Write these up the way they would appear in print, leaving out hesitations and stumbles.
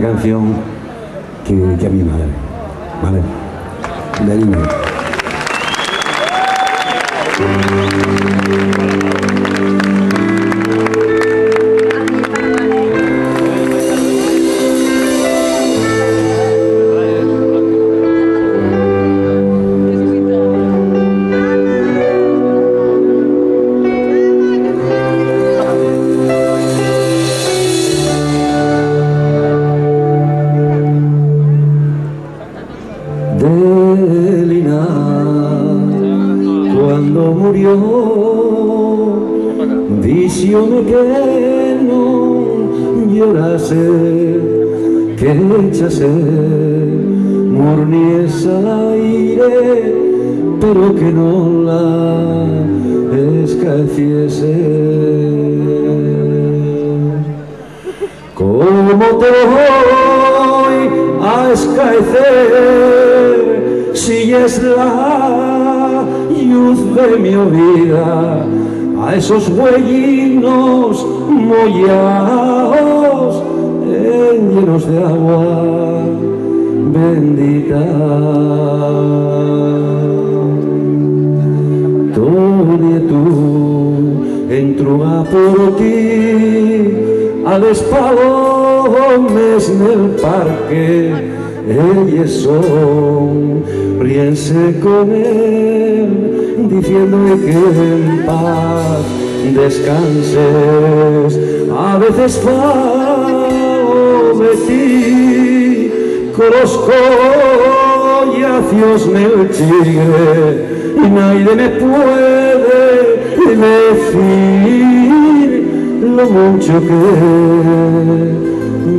canción que a mi madre, ¿vale? De niño. Delina, cuando murió, díxome que non llorase, que echase mornies al aire, pero que non la escaeciese. Como te voy a escaecer si es la luz de mi vida a esos huellinos mollados llenos de agua bendita? Tony, tú entruga por ti a les palomes nel parque, ellos son, ríense con él, diciéndole que en paz descanses. A veces falo de ti con los collacios nel chigre y nadie me puede decir lo mucho que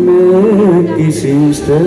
me quisiste.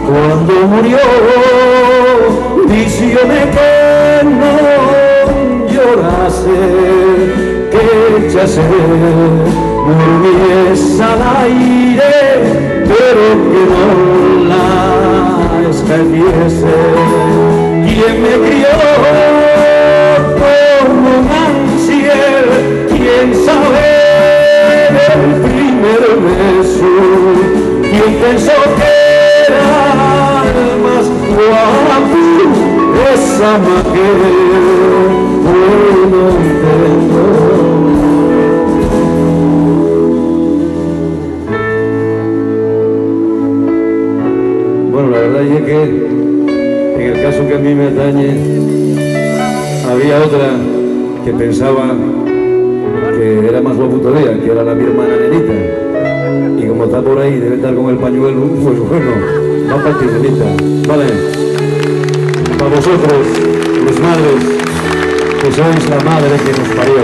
Cuando murió, díxome que no llorase, que echase mornies al aire, pero que no la escaeciese. ¿Quién me crió como un ángel? ¿Quién sabe del primer beso? ¿Quién pensó que más guapo esa mujer? Hoy no entiendo. Bueno, la verdad es que en el caso que a mí me atañe, había otra que pensaba que era más guapo todavía, que era mi hermana Nenita. Y como está por ahí, debe estar con el pañuelo, pues bueno, va para ti, Nenita. Vale. Para vosotros, mis madres, que sois la madre que nos parió.